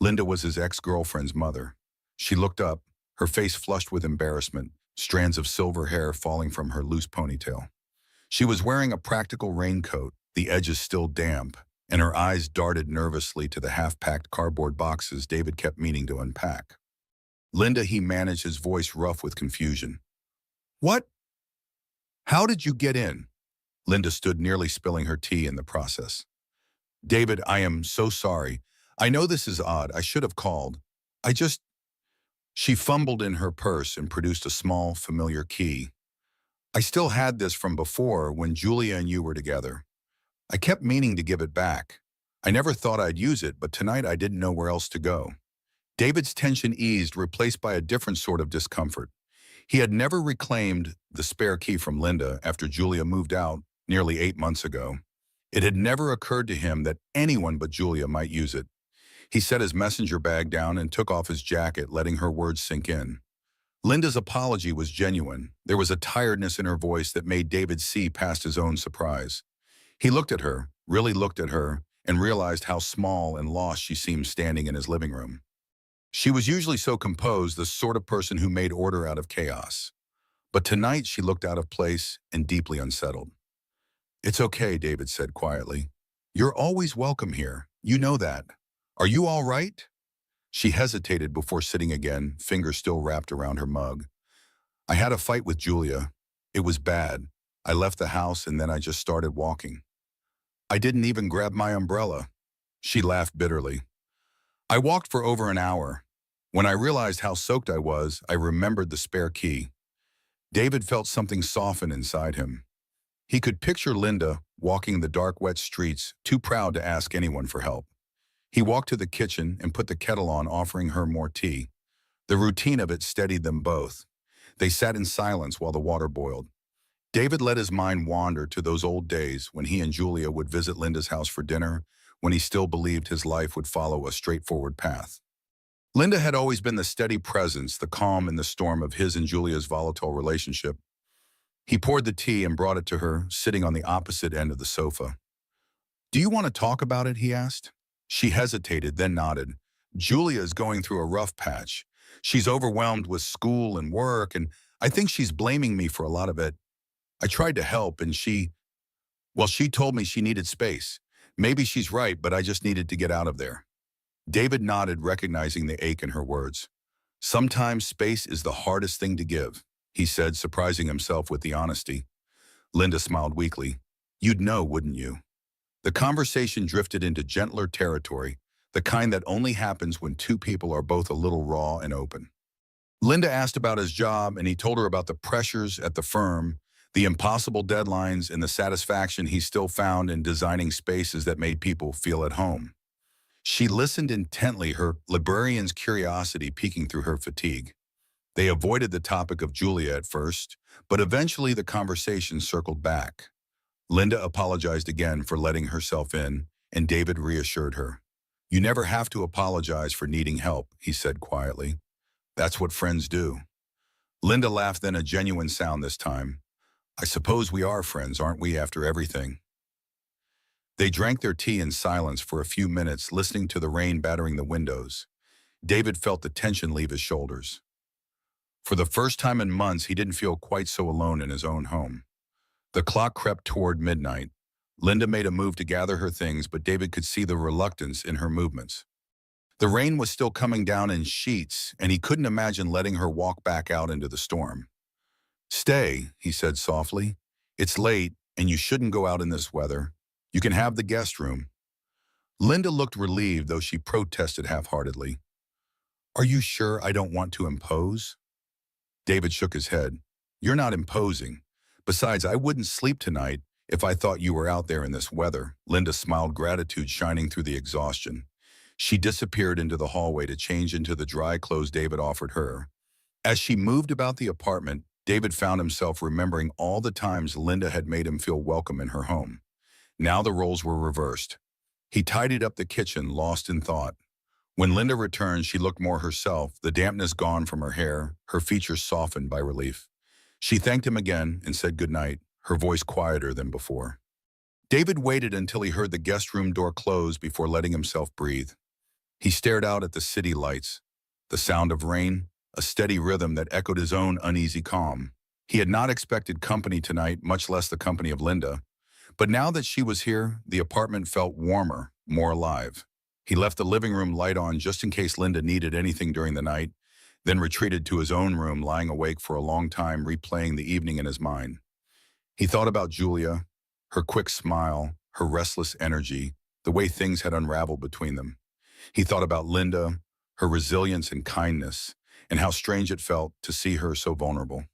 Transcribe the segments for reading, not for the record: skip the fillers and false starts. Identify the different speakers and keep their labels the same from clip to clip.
Speaker 1: Linda was his ex-girlfriend's mother. She looked up, her face flushed with embarrassment, strands of silver hair falling from her loose ponytail. She was wearing a practical raincoat, the edges still damp, and her eyes darted nervously to the half-packed cardboard boxes David kept meaning to unpack. Linda, he managed, his voice rough with confusion. What? How did you get in? Linda stood, nearly spilling her tea in the process. David, I am so sorry. I know this is odd. I should have called. I just... She fumbled in her purse and produced a small, familiar key. I still had this from before when Julia and you were together. I kept meaning to give it back. I never thought I'd use it, but tonight I didn't know where else to go. David's tension eased, replaced by a different sort of discomfort. He had never reclaimed the spare key from Linda after Julia moved out nearly 8 months ago. It had never occurred to him that anyone but Julia might use it. He set his messenger bag down and took off his jacket, letting her words sink in. Linda's apology was genuine. There was a tiredness in her voice that made David see past his own surprise. He looked at her, really looked at her, and realized how small and lost she seemed standing in his living room. She was usually so composed, the sort of person who made order out of chaos. But tonight she looked out of place and deeply unsettled. It's okay, David said quietly. You're always welcome here. You know that. Are you all right? She hesitated before sitting again, fingers still wrapped around her mug. I had a fight with Julia. It was bad. I left the house and then I just started walking. I didn't even grab my umbrella. She laughed bitterly. I walked for over an hour. When I realized how soaked I was, I remembered the spare key. David felt something soften inside him. He could picture Linda walking the dark, wet streets, too proud to ask anyone for help. He walked to the kitchen and put the kettle on, offering her more tea. The routine of it steadied them both. They sat in silence while the water boiled. David let his mind wander to those old days when he and Julia would visit Linda's house for dinner, when he still believed his life would follow a straightforward path. Linda had always been the steady presence, the calm in the storm of his and Julia's volatile relationship. He poured the tea and brought it to her, sitting on the opposite end of the sofa. Do you want to talk about it? He asked. She hesitated, then nodded. Julia is going through a rough patch. She's overwhelmed with school and work, and I think she's blaming me for a lot of it. I tried to help, and she told me she needed space. Maybe she's right, but I just needed to get out of there. David nodded, recognizing the ache in her words. Sometimes space is the hardest thing to give, he said, surprising himself with the honesty. Linda smiled weakly. You'd know, wouldn't you? The conversation drifted into gentler territory, the kind that only happens when two people are both a little raw and open. Linda asked about his job, and he told her about the pressures at the firm, the impossible deadlines, and the satisfaction he still found in designing spaces that made people feel at home. She listened intently, her librarian's curiosity peeking through her fatigue. They avoided the topic of Julia at first, but eventually the conversation circled back. Linda apologized again for letting herself in, and David reassured her. You never have to apologize for needing help, he said quietly. That's what friends do. Linda laughed, then a genuine sound this time. I suppose we are friends, aren't we, after everything? They drank their tea in silence for a few minutes, listening to the rain battering the windows. David felt the tension leave his shoulders. For the first time in months, he didn't feel quite so alone in his own home. The clock crept toward midnight. Linda made a move to gather her things, but David could see the reluctance in her movements. The rain was still coming down in sheets, and he couldn't imagine letting her walk back out into the storm. Stay, he said softly. It's late, and you shouldn't go out in this weather. You can have the guest room. Linda looked relieved, though she protested half-heartedly. Are you sure I don't want to impose? David shook his head. You're not imposing. Besides, I wouldn't sleep tonight if I thought you were out there in this weather. Linda smiled, gratitude shining through the exhaustion. She disappeared into the hallway to change into the dry clothes David offered her. As she moved about the apartment, David found himself remembering all the times Linda had made him feel welcome in her home. Now the roles were reversed. He tidied up the kitchen, lost in thought. When Linda returned, she looked more herself, the dampness gone from her hair, her features softened by relief. She thanked him again and said goodnight, her voice quieter than before. David waited until he heard the guest room door close before letting himself breathe. He stared out at the city lights, the sound of rain, a steady rhythm that echoed his own uneasy calm. He had not expected company tonight, much less the company of Linda. But now that she was here, the apartment felt warmer, more alive. He left the living room light on just in case Linda needed anything during the night, then retreated to his own room, lying awake for a long time, replaying the evening in his mind. He thought about Julia, her quick smile, her restless energy, the way things had unraveled between them. He thought about Linda, her resilience and kindness, and how strange it felt to see her so vulnerable.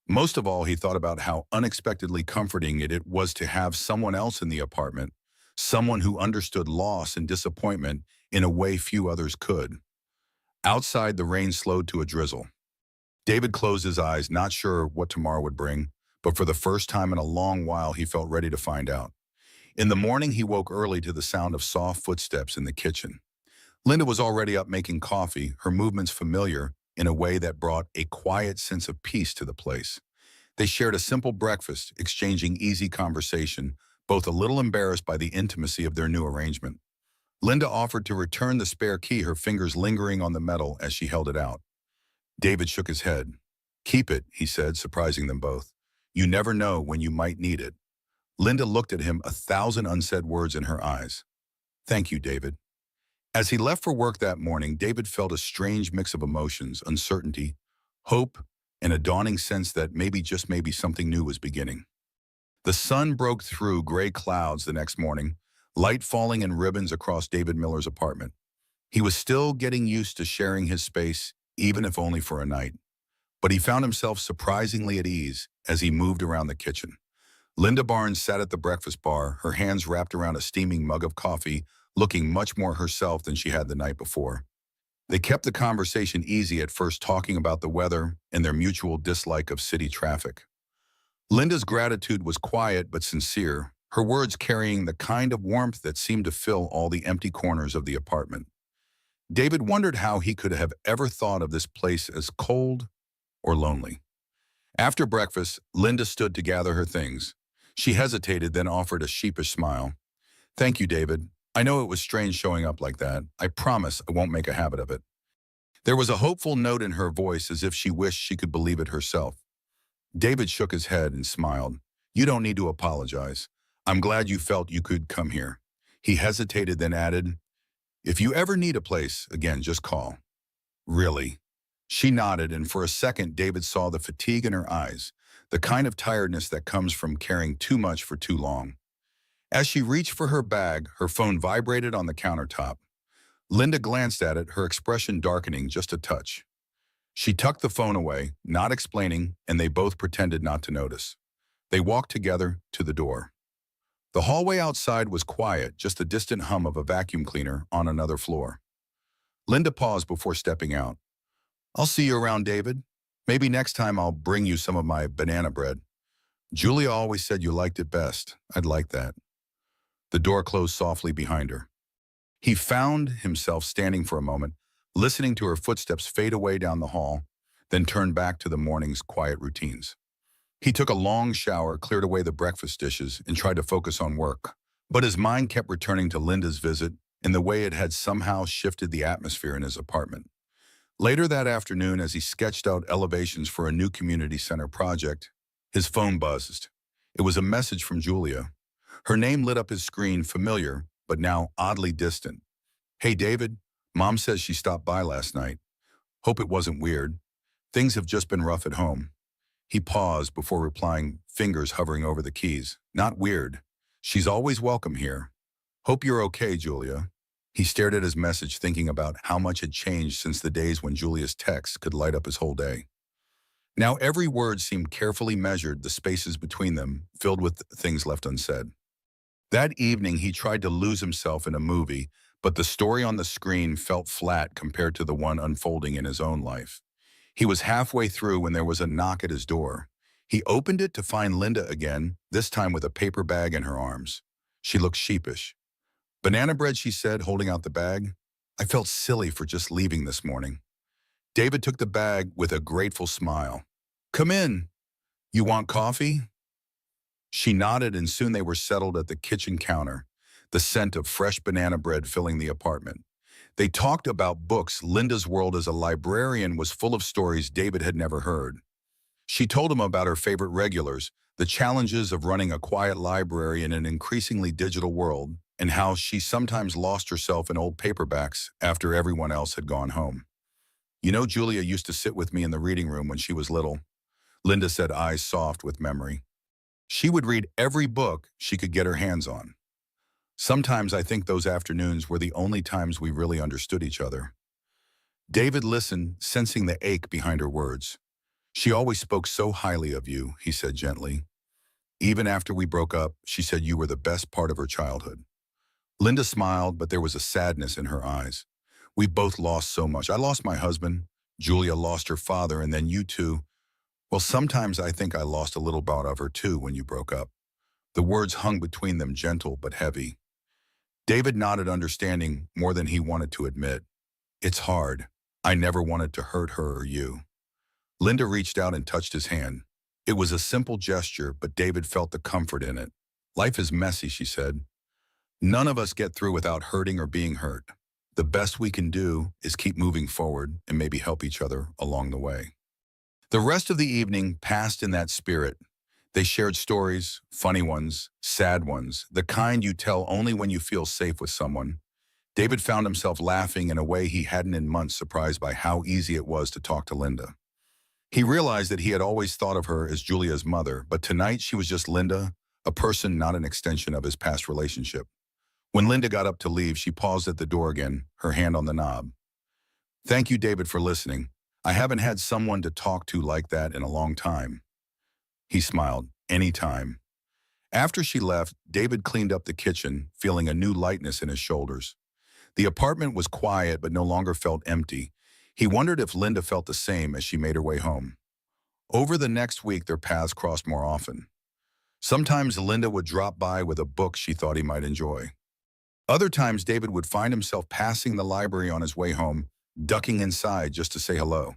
Speaker 1: Most of all, he thought about how unexpectedly comforting it was to have someone else in the apartment, someone who understood loss and disappointment in a way few others could. Outside, the rain slowed to a drizzle. David closed his eyes, not sure what tomorrow would bring, but for the first time in a long while, he felt ready to find out. In the morning, he woke early to the sound of soft footsteps in the kitchen. Linda was already up making coffee, her movements familiar in a way that brought a quiet sense of peace to the place. They shared a simple breakfast, exchanging easy conversation, both a little embarrassed by the intimacy of their new arrangement. Linda offered to return the spare key, her fingers lingering on the metal as she held it out. David shook his head. "Keep it," he said, surprising them both. "You never know when you might need it." Linda looked at him, a thousand unsaid words in her eyes. "Thank you, David." As he left for work that morning, David felt a strange mix of emotions, uncertainty, hope, and a dawning sense that maybe, just maybe, something new was beginning. The sun broke through gray clouds the next morning, light falling in ribbons across David Miller's apartment. He was still getting used to sharing his space, even if only for a night. But he found himself surprisingly at ease as he moved around the kitchen. Linda Barnes sat at the breakfast bar, her hands wrapped around a steaming mug of coffee, looking much more herself than she had the night before. They kept the conversation easy at first, talking about the weather and their mutual dislike of city traffic. Linda's gratitude was quiet but sincere, her words carrying the kind of warmth that seemed to fill all the empty corners of the apartment. David wondered how he could have ever thought of this place as cold or lonely. After breakfast, Linda stood to gather her things. She hesitated, then offered a sheepish smile. "Thank you, David. I know it was strange showing up like that. I promise I won't make a habit of it." There was a hopeful note in her voice, as if she wished she could believe it herself. David shook his head and smiled. "You don't need to apologize. I'm glad you felt you could come here." He hesitated, then added, "If you ever need a place, again, just call." "Really?" She nodded, and for a second David saw the fatigue in her eyes, the kind of tiredness that comes from carrying too much for too long. As she reached for her bag, her phone vibrated on the countertop. Linda glanced at it, her expression darkening just a touch. She tucked the phone away, not explaining, and they both pretended not to notice. They walked together to the door. The hallway outside was quiet, just the distant hum of a vacuum cleaner on another floor. Linda paused before stepping out. "I'll see you around, David. Maybe next time I'll bring you some of my banana bread. Julia always said you liked it best. I'd like that." The door closed softly behind her. He found himself standing for a moment, listening to her footsteps fade away down the hall, then turned back to the morning's quiet routines. He took a long shower, cleared away the breakfast dishes, and tried to focus on work. But his mind kept returning to Linda's visit and the way it had somehow shifted the atmosphere in his apartment. Later that afternoon, as he sketched out elevations for a new community center project, his phone buzzed. It was a message from Julia. Her name lit up his screen, familiar, but now oddly distant. "Hey, David, Mom says she stopped by last night. Hope it wasn't weird. Things have just been rough at home." He paused before replying, fingers hovering over the keys. "Not weird. She's always welcome here. Hope you're okay, Julia." He stared at his message, thinking about how much had changed since the days when Julia's texts could light up his whole day. Now every word seemed carefully measured, the spaces between them filled with things left unsaid. That evening, he tried to lose himself in a movie, but the story on the screen felt flat compared to the one unfolding in his own life. He was halfway through when there was a knock at his door. He opened it to find Linda again, this time with a paper bag in her arms. She looked sheepish. "Banana bread," she said, holding out the bag. "I felt silly for just leaving this morning." David took the bag with a grateful smile. "Come in. You want coffee?" She nodded, and soon they were settled at the kitchen counter, the scent of fresh banana bread filling the apartment. They talked about books. Linda's world as a librarian was full of stories David had never heard. She told him about her favorite regulars, the challenges of running a quiet library in an increasingly digital world, and how she sometimes lost herself in old paperbacks after everyone else had gone home. You know, Julia used to sit with me in the reading room when she was little, Linda said, eyes soft with memory. She would read every book she could get her hands on. Sometimes I think those afternoons were the only times we really understood each other. David listened, sensing the ache behind her words. She always spoke so highly of you, he said gently. Even after we broke up, she said you were the best part of her childhood. Linda smiled, but there was a sadness in her eyes. We both lost so much. I lost my husband, Julia lost her father, and then you two. Well, sometimes I think I lost a little bit of her too when you broke up. The words hung between them, gentle but heavy. David nodded, understanding more than he wanted to admit. It's hard. I never wanted to hurt her or you. Linda reached out and touched his hand. It was a simple gesture, but David felt the comfort in it. Life is messy, she said. None of us get through without hurting or being hurt. The best we can do is keep moving forward and maybe help each other along the way. The rest of the evening passed in that spirit. They shared stories, funny ones, sad ones, the kind you tell only when you feel safe with someone. David found himself laughing in a way he hadn't in months, surprised by how easy it was to talk to Linda. He realized that he had always thought of her as Julia's mother, but tonight she was just Linda, a person, not an extension of his past relationship. When Linda got up to leave, she paused at the door again, her hand on the knob. Thank you, David, for listening. I haven't had someone to talk to like that in a long time. He smiled. Anytime. After she left, David cleaned up the kitchen, feeling a new lightness in his shoulders. The apartment was quiet but no longer felt empty. He wondered if Linda felt the same as she made her way home. Over the next week, their paths crossed more often. Sometimes Linda would drop by with a book she thought he might enjoy. Other times, David would find himself passing the library on his way home, ducking inside just to say hello.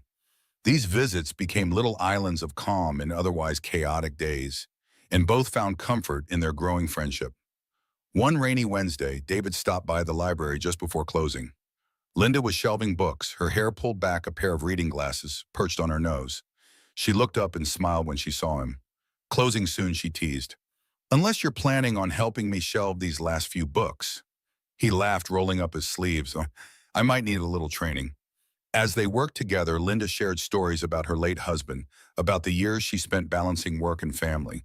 Speaker 1: These visits became little islands of calm in otherwise chaotic days, and both found comfort in their growing friendship. One rainy Wednesday, David stopped by the library just before closing. Linda was shelving books, her hair pulled back, a pair of reading glasses perched on her nose. She looked up and smiled when she saw him. Closing soon, she teased. Unless you're planning on helping me shelve these last few books. He laughed, rolling up his sleeves. I might need a little training. As they worked together, Linda shared stories about her late husband, about the years she spent balancing work and family.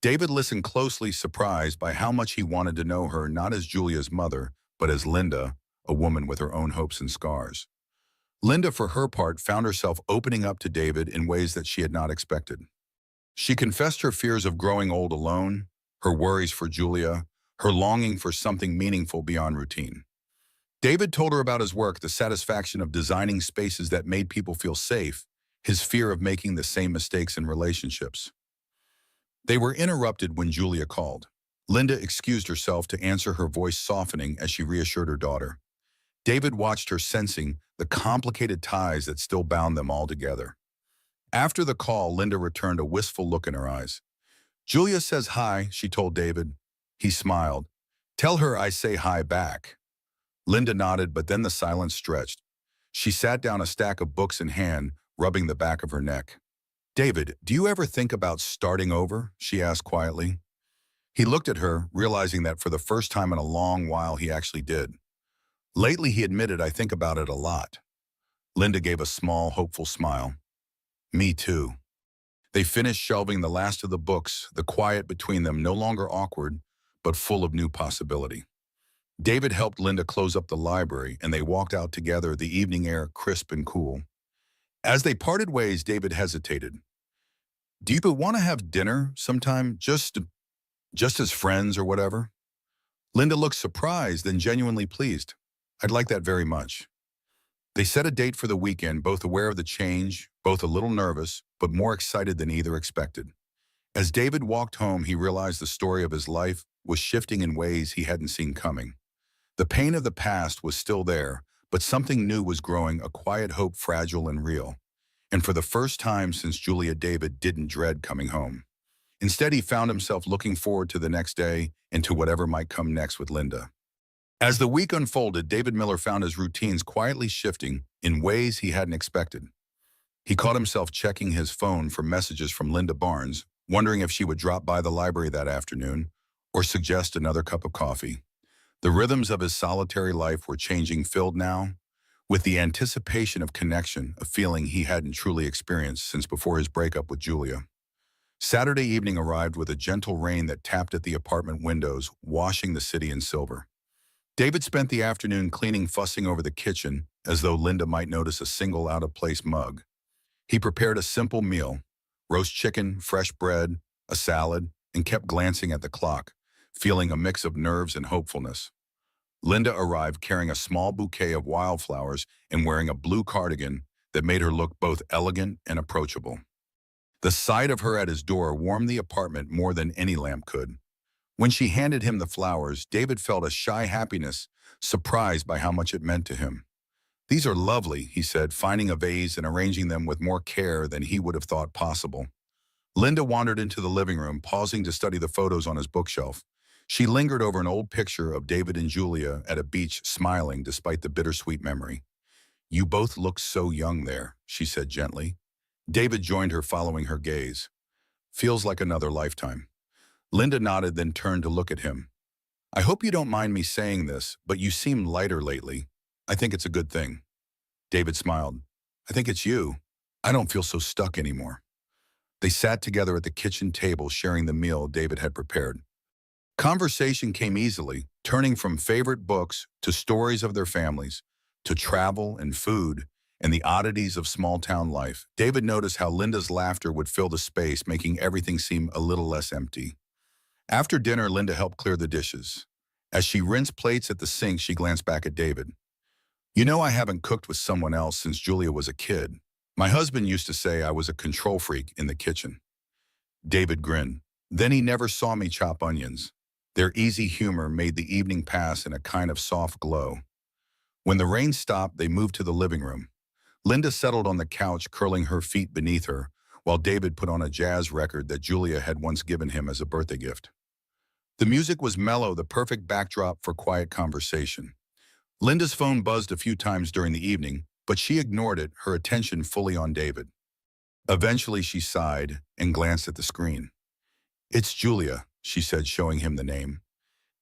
Speaker 1: David listened closely, surprised by how much he wanted to know her, not as Julia's mother, but as Linda, a woman with her own hopes and scars. Linda, for her part, found herself opening up to David in ways that she had not expected. She confessed her fears of growing old alone, her worries for Julia, her longing for something meaningful beyond routine. David told her about his work, the satisfaction of designing spaces that made people feel safe, his fear of making the same mistakes in relationships. They were interrupted when Julia called. Linda excused herself to answer, her voice softening as she reassured her daughter. David watched her, sensing the complicated ties that still bound them all together. After the call, Linda returned, a wistful look in her eyes. Julia says hi, she told David. He smiled. Tell her I say hi back. Linda nodded, but then the silence stretched. She sat down, a stack of books in hand, rubbing the back of her neck. David, do you ever think about starting over? She asked quietly. He looked at her, realizing that for the first time in a long while he actually did. Lately, he admitted, I think about it a lot. Linda gave a small, hopeful smile. Me too. They finished shelving the last of the books, the quiet between them no longer awkward, but full of new possibility. David helped Linda close up the library, and they walked out together, the evening air crisp and cool. As they parted ways, David hesitated. Do you want to have dinner sometime, just as friends or whatever? Linda looked surprised, then genuinely pleased. I'd like that very much. They set a date for the weekend, both aware of the change, both a little nervous, but more excited than either expected. As David walked home, he realized the story of his life was shifting in ways he hadn't seen coming. The pain of the past was still there, but something new was growing, a quiet hope, fragile and real. And for the first time since Julia, David didn't dread coming home. Instead, he found himself looking forward to the next day and to whatever might come next with Linda. As the week unfolded, David Miller found his routines quietly shifting in ways he hadn't expected. He caught himself checking his phone for messages from Linda Barnes, wondering if she would drop by the library that afternoon or suggest another cup of coffee. The rhythms of his solitary life were changing, filled now with the anticipation of connection, a feeling he hadn't truly experienced since before his breakup with Julia. Saturday evening arrived with a gentle rain that tapped at the apartment windows, washing the city in silver. David spent the afternoon cleaning, fussing over the kitchen, as though Linda might notice a single out-of-place mug. He prepared a simple meal, roast chicken, fresh bread, a salad, and kept glancing at the clock, feeling a mix of nerves and hopefulness. Linda arrived carrying a small bouquet of wildflowers and wearing a blue cardigan that made her look both elegant and approachable. The sight of her at his door warmed the apartment more than any lamp could. When she handed him the flowers, David felt a shy happiness, surprised by how much it meant to him. "These are lovely," he said, finding a vase and arranging them with more care than he would have thought possible. Linda wandered into the living room, pausing to study the photos on his bookshelf. She lingered over an old picture of David and Julia at a beach, smiling despite the bittersweet memory. "You both look so young there," she said gently. David joined her, following her gaze. "Feels like another lifetime." Linda nodded, then turned to look at him. "I hope you don't mind me saying this, but you seem lighter lately. I think it's a good thing." David smiled. "I think it's you. I don't feel so stuck anymore." They sat together at the kitchen table, sharing the meal David had prepared. Conversation came easily, turning from favorite books to stories of their families, to travel and food, and the oddities of small-town life. David noticed how Linda's laughter would fill the space, making everything seem a little less empty. After dinner, Linda helped clear the dishes. As she rinsed plates at the sink, she glanced back at David. "You know, I haven't cooked with someone else since Julia was a kid. My husband used to say I was a control freak in the kitchen." David grinned. Then he never saw me chop onions. Their easy humor made the evening pass in a kind of soft glow. When the rain stopped, they moved to the living room. Linda settled on the couch, curling her feet beneath her, while David put on a jazz record that Julia had once given him as a birthday gift. The music was mellow, the perfect backdrop for quiet conversation. Linda's phone buzzed a few times during the evening, but she ignored it, her attention fully on David. Eventually, she sighed and glanced at the screen. "It's Julia," she said, showing him the name.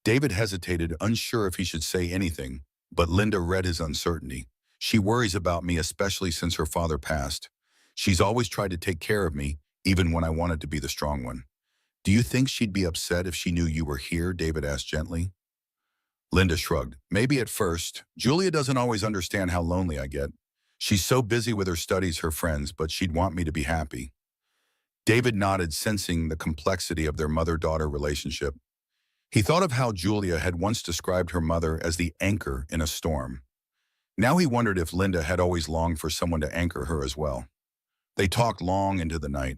Speaker 1: David hesitated, unsure if he should say anything, but Linda read his uncertainty. "She worries about me, especially since her father passed. She's always tried to take care of me, even when I wanted to be the strong one." "Do you think she'd be upset if she knew you were here?" David asked gently. Linda shrugged. "Maybe at first. Julia doesn't always understand how lonely I get. She's so busy with her studies, her friends, but she'd want me to be happy." David nodded, sensing the complexity of their mother-daughter relationship. He thought of how Julia had once described her mother as the anchor in a storm. Now he wondered if Linda had always longed for someone to anchor her as well. They talked long into the night.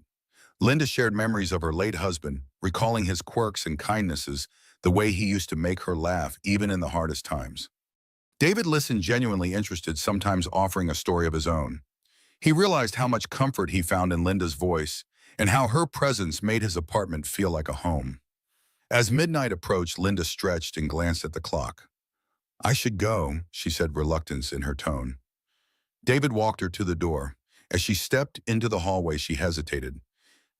Speaker 1: Linda shared memories of her late husband, recalling his quirks and kindnesses, the way he used to make her laugh even in the hardest times. David listened, genuinely interested, sometimes offering a story of his own. He realized how much comfort he found in Linda's voice and how her presence made his apartment feel like a home. As midnight approached, Linda stretched and glanced at the clock. "I should go," she said, reluctance in her tone. David walked her to the door. As she stepped into the hallway, she hesitated.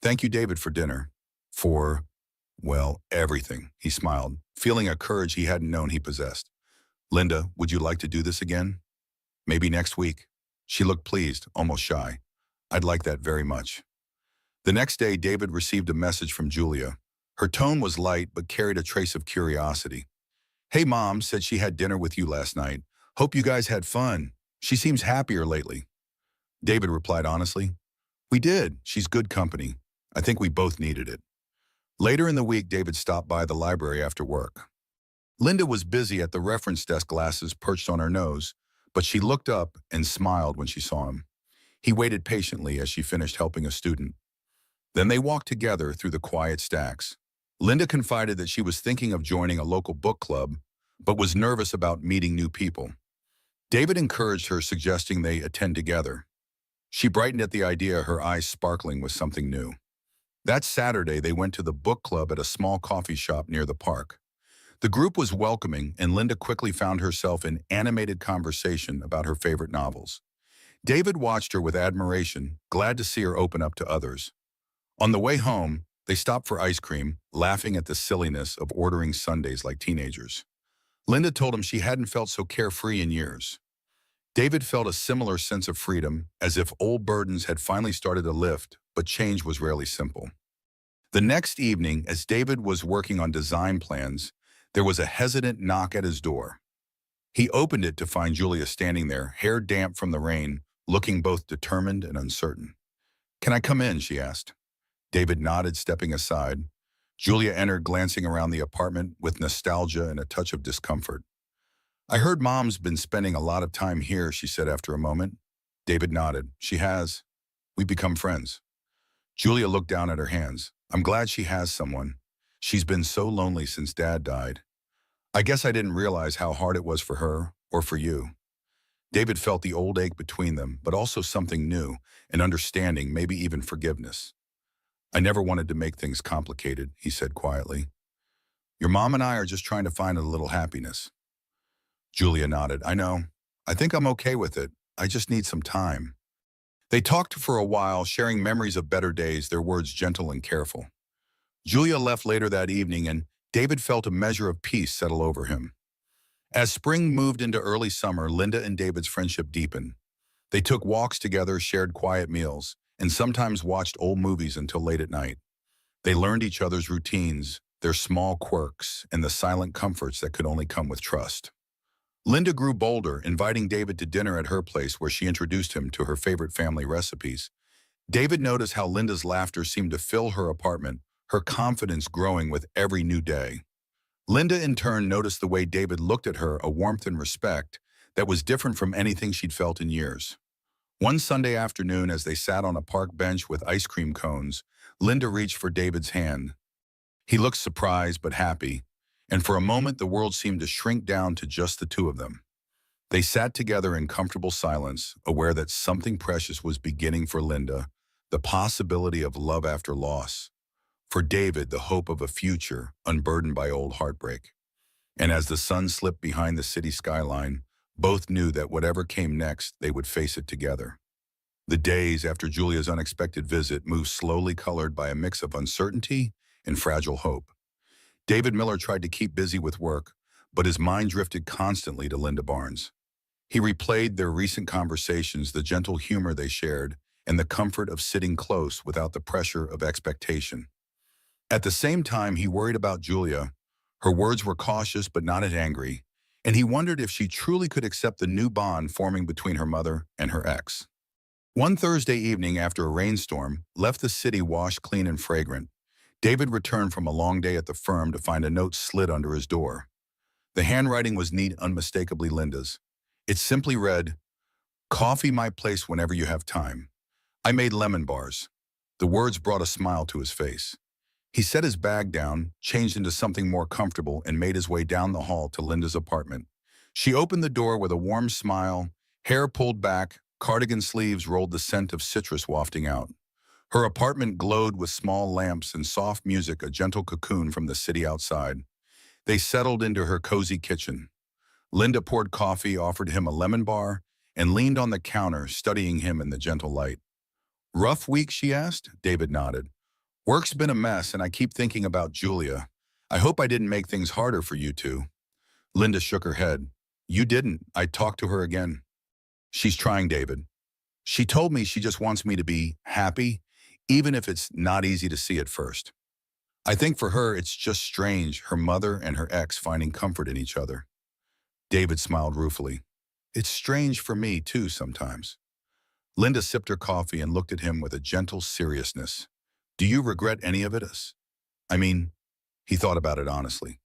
Speaker 1: "Thank you, David, for dinner." "For, well, everything," he smiled, feeling a courage he hadn't known he possessed. "Linda, would you like to do this again? Maybe next week?" She looked pleased, almost shy. "I'd like that very much." The next day, David received a message from Julia. Her tone was light, but carried a trace of curiosity. "Hey, Mom said she had dinner with you last night. Hope you guys had fun. She seems happier lately." David replied honestly, "We did. She's good company. I think we both needed it." Later in the week, David stopped by the library after work. Linda was busy at the reference desk, glasses perched on her nose, but she looked up and smiled when she saw him. He waited patiently as she finished helping a student. Then they walked together through the quiet stacks. Linda confided that she was thinking of joining a local book club, but was nervous about meeting new people. David encouraged her, suggesting they attend together. She brightened at the idea, her eyes sparkling with something new. That Saturday, they went to the book club at a small coffee shop near the park. The group was welcoming, and Linda quickly found herself in animated conversation about her favorite novels. David watched her with admiration, glad to see her open up to others. On the way home, they stopped for ice cream, laughing at the silliness of ordering sundaes like teenagers. Linda told him she hadn't felt so carefree in years. David felt a similar sense of freedom, as if old burdens had finally started to lift, but change was rarely simple. The next evening, as David was working on design plans, there was a hesitant knock at his door. He opened it to find Julia standing there, hair damp from the rain, looking both determined and uncertain. "Can I come in?" she asked. David nodded, stepping aside. Julia entered, glancing around the apartment with nostalgia and a touch of discomfort. "I heard Mom's been spending a lot of time here," she said after a moment. David nodded. "She has. We've become friends." Julia looked down at her hands. "I'm glad she has someone. She's been so lonely since Dad died. I guess I didn't realize how hard it was for her, or for you." David felt the old ache between them, but also something new, an understanding, maybe even forgiveness. "I never wanted to make things complicated," he said quietly. "Your mom and I are just trying to find a little happiness." Julia nodded. "I know. I think I'm okay with it. I just need some time." They talked for a while, sharing memories of better days, their words gentle and careful. Julia left later that evening, and David felt a measure of peace settle over him. As spring moved into early summer, Linda and David's friendship deepened. They took walks together, shared quiet meals, and sometimes watched old movies until late at night. They learned each other's routines, their small quirks, and the silent comforts that could only come with trust. Linda grew bolder, inviting David to dinner at her place where she introduced him to her favorite family recipes. David noticed how Linda's laughter seemed to fill her apartment, her confidence growing with every new day. Linda in turn noticed the way David looked at her, a warmth and respect that was different from anything she'd felt in years. One Sunday afternoon, as they sat on a park bench with ice cream cones, Linda reached for David's hand. He looked surprised but happy, and for a moment the world seemed to shrink down to just the two of them. They sat together in comfortable silence, aware that something precious was beginning for Linda, the possibility of love after loss. For David, the hope of a future unburdened by old heartbreak. And as the sun slipped behind the city skyline, both knew that whatever came next, they would face it together. The days after Julia's unexpected visit moved slowly, colored by a mix of uncertainty and fragile hope. David Miller tried to keep busy with work, but his mind drifted constantly to Linda Barnes. He replayed their recent conversations, the gentle humor they shared, and the comfort of sitting close without the pressure of expectation. At the same time, he worried about Julia. Her words were cautious but not angry, and he wondered if she truly could accept the new bond forming between her mother and her ex. One Thursday evening after a rainstorm left the city washed clean and fragrant, David returned from a long day at the firm to find a note slid under his door. The handwriting was neat, unmistakably Linda's. It simply read, "Coffee my place whenever you have time. I made lemon bars." The words brought a smile to his face. He set his bag down, changed into something more comfortable, and made his way down the hall to Linda's apartment. She opened the door with a warm smile, hair pulled back, cardigan sleeves rolled, the scent of citrus wafting out. Her apartment glowed with small lamps and soft music, a gentle cocoon from the city outside. They settled into her cozy kitchen. Linda poured coffee, offered him a lemon bar, and leaned on the counter, studying him in the gentle light. "Rough week?" she asked. David nodded. "Work's been a mess, and I keep thinking about Julia. I hope I didn't make things harder for you two." Linda shook her head. "You didn't. I talked to her again." "She's trying, David. She told me she just wants me to be happy, even if it's not easy to see at first. I think for her it's just strange, her mother and her ex finding comfort in each other." David smiled ruefully. "It's strange for me, too, sometimes." Linda sipped her coffee and looked at him with a gentle seriousness. "Do you regret any of it?" I mean, he thought about it honestly.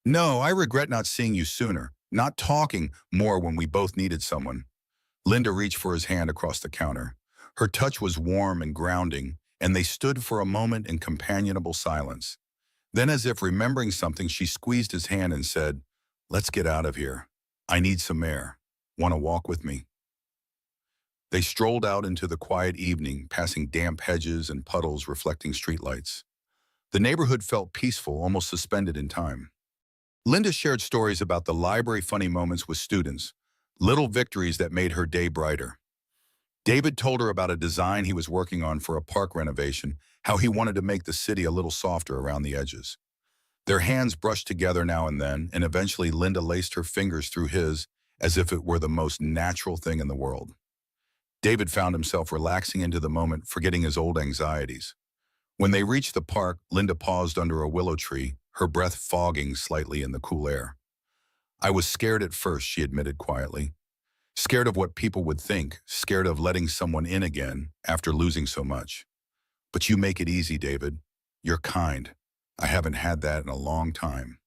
Speaker 1: "No, I regret not seeing you sooner, not talking more when we both needed someone." Linda reached for his hand across the counter. Her touch was warm and grounding, and they stood for a moment in companionable silence. Then, as if remembering something, she squeezed his hand and said, "Let's get out of here. I need some air. Want to walk with me?" They strolled out into the quiet evening, passing damp hedges and puddles reflecting streetlights. The neighborhood felt peaceful, almost suspended in time. Linda shared stories about the library funny moments with students, little victories that made her day brighter. David told her about a design he was working on for a park renovation, how he wanted to make the city a little softer around the edges. Their hands brushed together now and then, and eventually Linda laced her fingers through his as if it were the most natural thing in the world. David found himself relaxing into the moment, forgetting his old anxieties. When they reached the park, Linda paused under a willow tree, her breath fogging slightly in the cool air. I was scared at first, she admitted quietly. Scared of what people would think, scared of letting someone in again after losing so much. But you make it easy, David. You're kind. I haven't had that in a long time.